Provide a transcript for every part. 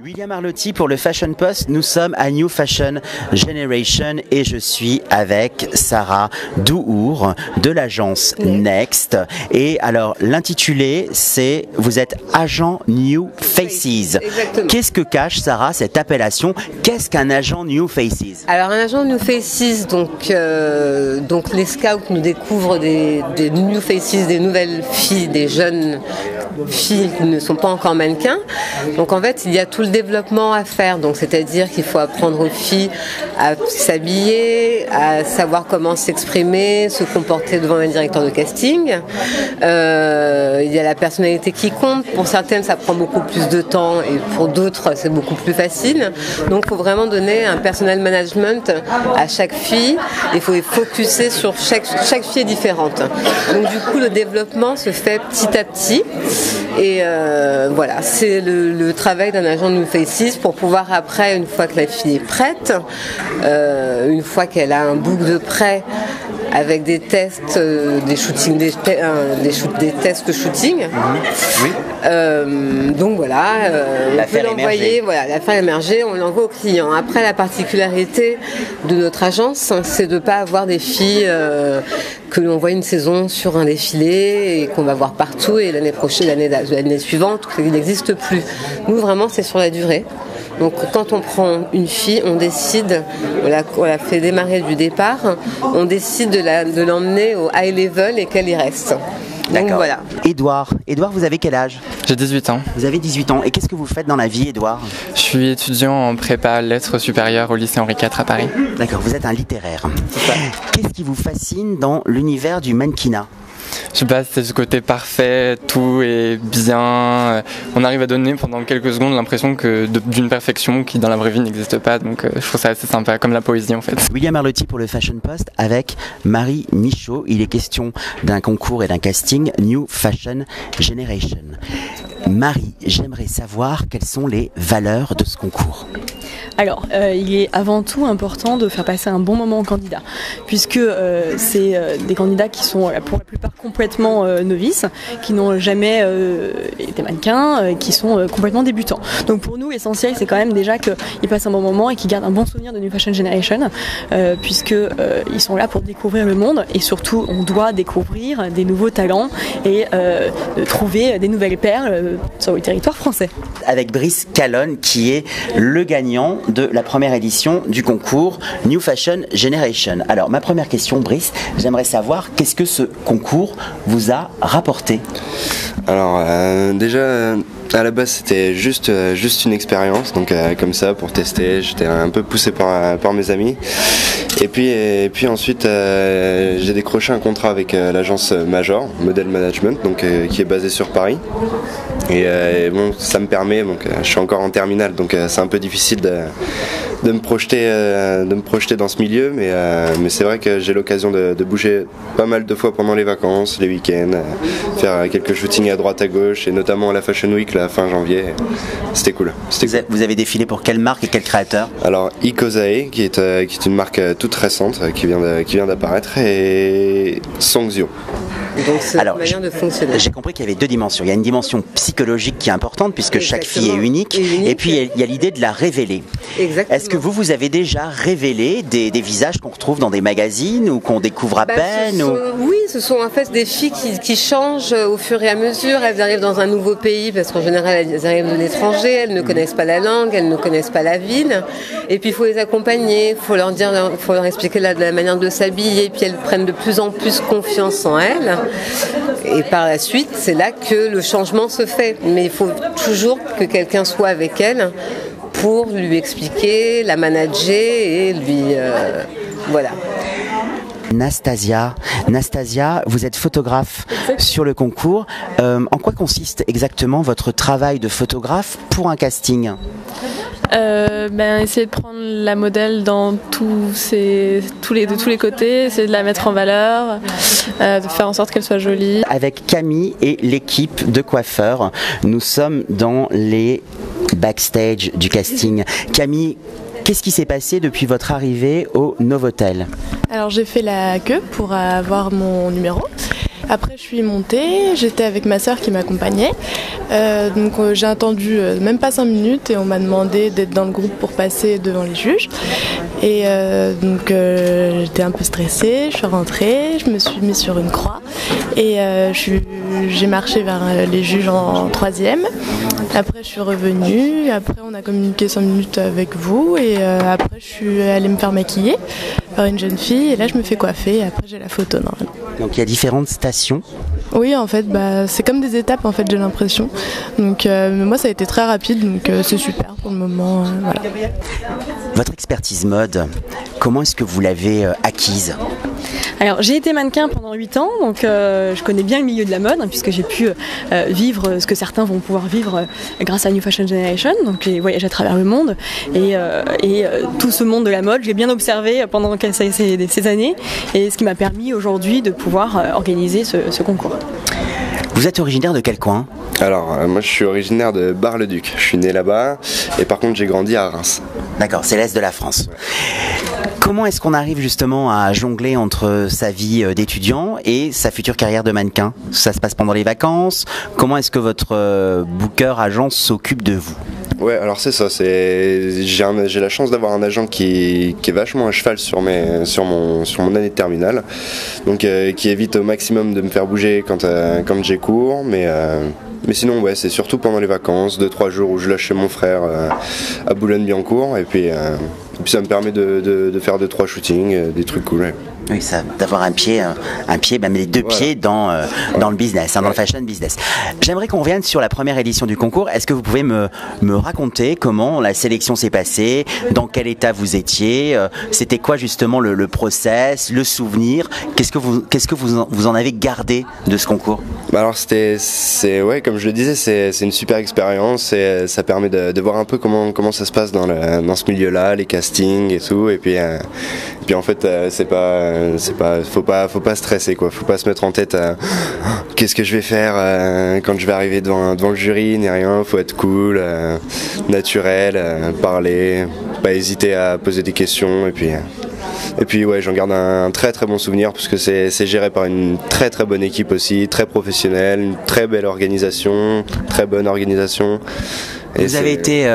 William Arlotti pour le Fashion Post. Nous sommes à New Fashion Generation et je suis avec Sarah Douhour de l'agence Next. Et alors l'intitulé c'est vous êtes agent New Faces. Qu'est-ce que cache Sarah cette appellation? Qu'est-ce qu'un agent New Faces? Alors un agent New Faces, donc les scouts nous découvrent des New Faces, des nouvelles filles, des jeunes filles qui ne sont pas encore mannequins. Donc en fait il y a tout le développement à faire, donc c'est-à-dire qu'il faut apprendre aux filles à s'habiller, à savoir comment s'exprimer, se comporter devant un directeur de casting. Il y a la personnalité qui compte, pour certaines ça prend beaucoup plus de temps et pour d'autres c'est beaucoup plus facile. Donc il faut vraiment donner un personnel management à chaque fille, il faut focuser sur chaque fille est différente. Donc du coup le développement se fait petit à petit et voilà, c'est le travail d'un agent New Faces pour pouvoir après, une fois que la fille est prête, une fois qu'elle a un book de prêt avec des tests, des shootings, des tests de shooting. Oui. Donc voilà, on peut l'envoyer, voilà, la faire émerger, on l'envoie au client. Après, la particularité de notre agence, c'est de ne pas avoir des filles que l'on voit une saison sur un défilé et qu'on va voir partout et l'année prochaine, l'année suivante, il n'existe plus. Nous, vraiment, c'est sur la durée. Donc quand on prend une fille, on décide, on la fait démarrer du départ, on décide de l'emmener au high level et qu'elle y reste. Donc voilà. Édouard, vous avez quel âge? J'ai 18 ans. Vous avez 18 ans. Et qu'est-ce que vous faites dans la vie, Édouard? Je suis étudiant en prépa lettres supérieures au lycée Henri IV à Paris. D'accord, vous êtes un littéraire. Qu'est-ce qui vous fascine dans l'univers du mannequinat? Je sais pas, c'est ce côté parfait, tout est bien. On arrive à donner pendant quelques secondes l'impression d'une perfection qui dans la vraie vie n'existe pas. Donc je trouve ça assez sympa, comme la poésie en fait. William Arlotti pour le Fashion Post avec Marie Michaud. Il est question d'un concours et d'un casting New Fashion Generation. Marie, j'aimerais savoir quelles sont les valeurs de ce concours. Alors, il est avant tout important de faire passer un bon moment aux candidats, puisque c'est des candidats qui sont pour la plupart complètement novices, qui n'ont jamais été mannequins, qui sont complètement débutants. Donc pour nous, l'essentiel, c'est quand même déjà qu'ils passent un bon moment et qu'ils gardent un bon souvenir de New Fashion Generation, puisque ils sont là pour découvrir le monde et surtout, on doit découvrir des nouveaux talents et trouver des nouvelles perles sur le territoire français. Avec Brice Calonne, qui est le gagnant de la première édition du concours New Fashion Generation. Alors ma première question, Brice, j'aimerais savoir qu'est-ce que ce concours vous a rapporté? Alors déjà à la base c'était juste une expérience, donc comme ça pour tester, j'étais un peu poussé par mes amis et puis ensuite j'ai décroché un contrat avec l'agence Major Model Management, donc qui est basée sur Paris. Et bon, ça me permet, donc je suis encore en terminale, donc c'est un peu difficile de me projeter dans ce milieu, mais c'est vrai que j'ai l'occasion de bouger pas mal de fois pendant les vacances, les week-ends, faire quelques shootings à droite à gauche, et notamment à la Fashion Week, la fin janvier. C'était cool. Vous avez défilé pour quelle marque et quel créateur? Alors Ikosae, qui est une marque toute récente, qui vient d'apparaître, et Songzio. Donc c'est une manière de fonctionner. J'ai compris qu'il y avait deux dimensions. Il y a une dimension psychologique qui est importante puisque chaque fille est unique, et puis il y a l'idée de la révéler. Exactement. Est-ce que vous avez déjà révélé des visages qu'on retrouve dans des magazines ou qu'on découvre à peine Oui, ce sont en fait des filles qui changent au fur et à mesure. Elles arrivent dans un nouveau pays parce qu'en général elles arrivent de l'étranger, elles ne connaissent pas la langue, elles ne connaissent pas la ville. Et puis il faut les accompagner, il faut leur expliquer la manière de s'habiller, puis elles prennent de plus en plus confiance en elles. Et par la suite, c'est là que le changement se fait. Mais il faut toujours que quelqu'un soit avec elle pour lui expliquer, la manager et lui... voilà. Nastasia, vous êtes photographe sur le concours. En quoi consiste exactement votre travail de photographe pour un casting? Essayer de prendre la modèle dans de tous les côtés, essayer de la mettre en valeur, de faire en sorte qu'elle soit jolie. Avec Camille et l'équipe de coiffeurs, nous sommes dans les backstage du casting. Camille, qu'est-ce qui s'est passé depuis votre arrivée au Novotel? Alors j'ai fait la queue pour avoir mon numéro. Après, je suis montée, j'étais avec ma sœur qui m'accompagnait. Donc j'ai attendu même pas 5 minutes et on m'a demandé d'être dans le groupe pour passer devant les juges. Et donc j'étais un peu stressée, je suis rentrée, je me suis mise sur une croix et j'ai marché vers les juges en 3e. Après je suis revenue, après on a communiqué 5 minutes avec vous et après je suis allée me faire maquiller par une jeune fille et là je me fais coiffer et après j'ai la photo normalement. Donc il y a différentes stations. Oui, en fait, c'est comme des étapes, en fait, j'ai l'impression. Donc, moi, ça a été très rapide, donc c'est super pour le moment. Voilà. Votre expertise mode, comment est-ce que vous l'avez acquise ? Alors j'ai été mannequin pendant 8 ans, donc je connais bien le milieu de la mode, puisque j'ai pu vivre ce que certains vont pouvoir vivre grâce à New Fashion Generation, donc j'ai voyagé à travers le monde, et tout ce monde de la mode, je l'ai bien observé pendant ces années, et ce qui m'a permis aujourd'hui de pouvoir organiser ce concours. Vous êtes originaire de quel coin ? Alors, moi je suis originaire de Bar-le-Duc. Je suis né là-bas et par contre j'ai grandi à Reims. D'accord, c'est l'Est de la France. Comment est-ce qu'on arrive justement à jongler entre sa vie d'étudiant et sa future carrière de mannequin ? Ça se passe pendant les vacances ? Comment est-ce que votre booker agent s'occupe de vous ? Ouais, alors c'est ça, j'ai la chance d'avoir un agent qui est vachement à cheval sur mon année de terminale, donc qui évite au maximum de me faire bouger quand j'ai cours, mais sinon ouais, c'est surtout pendant les vacances, 2-3 jours où je lâche chez mon frère à Boulogne-Billancourt, et puis ça me permet de faire 2-3 shootings, des trucs cool. Ouais. Oui, ça, d'avoir un pied, même les deux pieds dans le business, dans le fashion business. J'aimerais qu'on revienne sur la première édition du concours. Est-ce que vous pouvez me raconter comment la sélection s'est passée, dans quel état vous étiez, c'était quoi justement le process, le souvenir, qu'est-ce que vous en avez gardé de ce concours ? Alors ouais, comme je le disais, c'est une super expérience et ça permet de voir un peu comment ça se passe dans ce milieu-là, les castings et tout, et puis en fait faut pas stresser quoi, faut pas se mettre en tête qu'est-ce que je vais faire quand je vais arriver devant le jury, ni rien, faut être cool, naturel, parler, pas hésiter à poser des questions et puis ouais, j'en garde un très très bon souvenir parce que c'est géré par une très très bonne équipe aussi, très professionnelle, une très belle organisation, très bonne organisation. Et vous avez été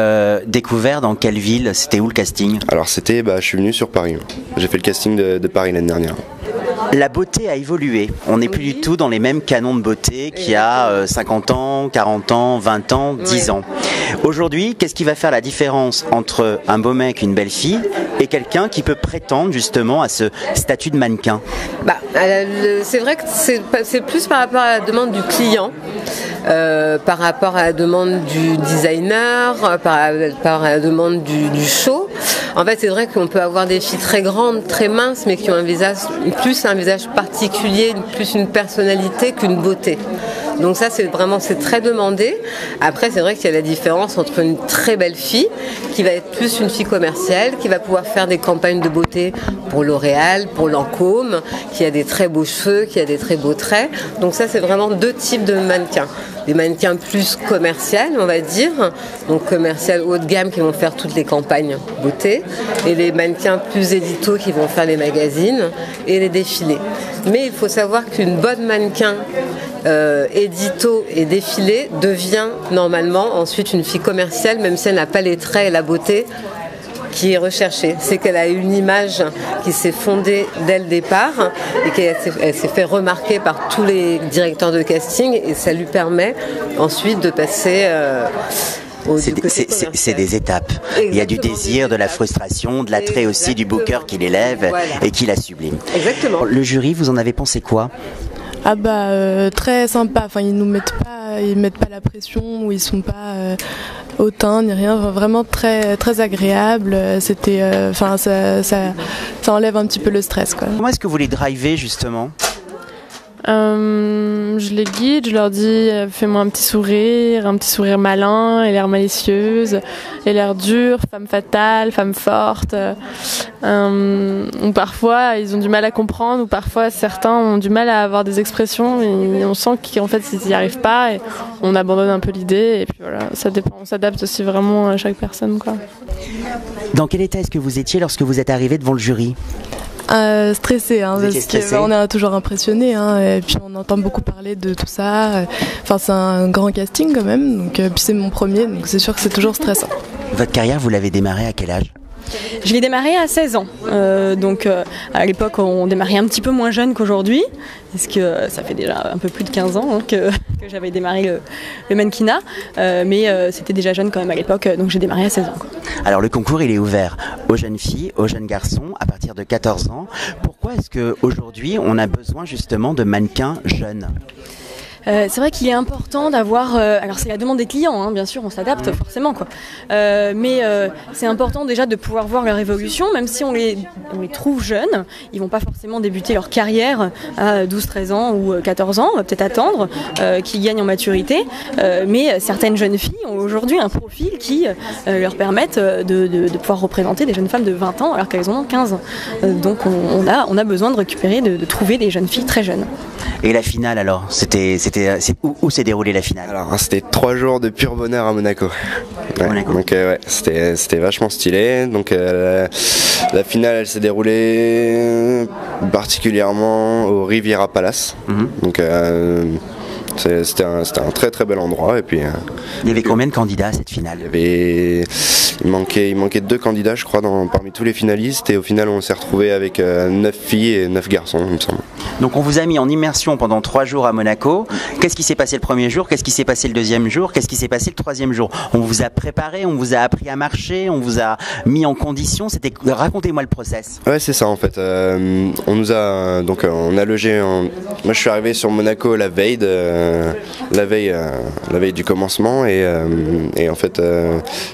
découvert dans quelle ville ? C'était où le casting ? Alors je suis venu sur Paris. J'ai fait le casting de Paris l'année dernière. La beauté a évolué. On n'est plus du tout dans les mêmes canons de beauté qu'il y a 50 ans, 40 ans, 20 ans, 10 ans. Aujourd'hui, qu'est-ce qui va faire la différence entre un beau mec, une belle fille, et quelqu'un qui peut prétendre justement à ce statut de mannequin ? C'est vrai que c'est plus par rapport à la demande du client. Par rapport à la demande du designer, par la demande du show. En fait, c'est vrai qu'on peut avoir des filles très grandes, très minces, mais qui ont un visage particulier, plus une personnalité qu'une beauté. Donc ça, c'est très demandé. Après, c'est vrai qu'il y a la différence entre une très belle fille, qui va être plus une fille commerciale, qui va pouvoir faire des campagnes de beauté pour L'Oréal, pour Lancôme, qui a des très beaux cheveux, qui a des très beaux traits. Donc ça, c'est vraiment 2 types de mannequins. Des mannequins plus commerciales, on va dire, donc commerciales haut de gamme qui vont faire toutes les campagnes beauté, et les mannequins plus édito qui vont faire les magazines et les défilés. Mais il faut savoir qu'une bonne mannequin édito et défilé devient normalement ensuite une fille commerciale, même si elle n'a pas les traits et la beauté qui est recherchée. C'est qu'elle a une image qui s'est fondée dès le départ et qu'elle s'est fait remarquer par tous les directeurs de casting, et ça lui permet ensuite de passer c'est des étapes. Exactement. Il y a du désir, de la frustration, de l'attrait aussi du booker qui l'élève et qui la sublime. Exactement. Le jury, vous en avez pensé quoi ? Très sympa. Enfin, ils mettent pas la pression, ou ils sont pas hautains ni rien. Vraiment très très agréable. C'était, ça enlève un petit peu le stress quoi. Comment est-ce que vous les drivez justement ? Je les guide, je leur dis fais-moi un petit sourire malin, et l'air malicieuse, et l'air dur, femme fatale, femme forte. Ou parfois ils ont du mal à comprendre, ou parfois certains ont du mal à avoir des expressions et on sent qu'en fait ils n'y arrivent pas et on abandonne un peu l'idée, et puis voilà, ça dépend, on s'adapte aussi vraiment à chaque personne quoi. Dans quel état est-ce que vous étiez lorsque vous êtes arrivé devant le jury ? Stressé, hein, parce qu'on est toujours impressionné, hein, et puis on entend beaucoup parler de tout ça. Enfin, c'est un grand casting quand même, donc puis c'est mon premier, donc c'est sûr que c'est toujours stressant. Votre carrière, vous l'avez démarrée à quel âge ? Je l'ai démarré à 16 ans, donc à l'époque on démarrait un petit peu moins jeune qu'aujourd'hui, parce que ça fait déjà un peu plus de 15 ans que j'avais démarré le mannequinat, mais c'était déjà jeune quand même à l'époque, donc j'ai démarré à 16 ans. Alors le concours il est ouvert aux jeunes filles, aux jeunes garçons à partir de 14 ans. Pourquoi est-ce qu'aujourd'hui on a besoin justement de mannequins jeunes ? C'est vrai qu'il est important d'avoir... alors c'est la demande des clients, hein, bien sûr, on s'adapte forcément, quoi. Mais c'est important déjà de pouvoir voir leur évolution, même si on les trouve jeunes, ils vont pas forcément débuter leur carrière à 12-13 ans ou 14 ans, on va peut-être attendre qu'ils gagnent en maturité, mais certaines jeunes filles ont aujourd'hui un profil qui leur permettent de pouvoir représenter des jeunes femmes de 20 ans alors qu'elles en ont 15. Donc on a besoin de récupérer, de trouver des jeunes filles très jeunes. Et la finale alors, où s'est déroulée la finale ? Alors c'était 3 jours de pur bonheur à Monaco. Ouais, Monaco. Donc ouais, c'était vachement stylé. Donc la finale elle s'est déroulée particulièrement au Riviera Palace. Donc c'était un très très bel endroit. Et puis il y avait combien de candidats à cette finale ? Il manquait 2 candidats je crois parmi tous les finalistes, et au final on s'est retrouvé avec 9 filles et 9 garçons il me semble. Donc on vous a mis en immersion pendant 3 jours à Monaco. Qu'est-ce qui s'est passé le premier jour ? Qu'est-ce qui s'est passé le deuxième jour ? Qu'est-ce qui s'est passé le troisième jour ? On vous a préparé, on vous a appris à marcher, on vous a mis en condition. Racontez-moi le process. Ouais, c'est ça en fait. On nous a on a logé. Moi je suis arrivé sur Monaco la veille du commencement, et en fait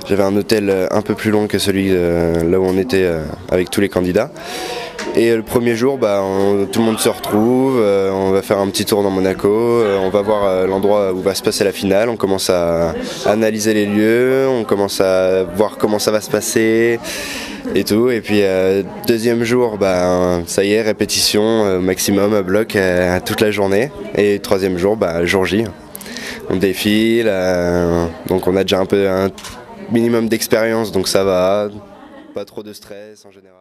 j'avais un hôtel un peu plus long que celui là où on était avec tous les candidats. Et le premier jour, tout le monde se retrouve, on va faire un petit tour dans Monaco, on va voir l'endroit où va se passer la finale, on commence à analyser les lieux, on commence à voir comment ça va se passer et tout. Et puis deuxième jour, ça y est, répétition au maximum à bloc toute la journée. Et troisième jour, jour J, on défile, donc on a déjà un minimum d'expérience, donc ça va, pas trop de stress en général.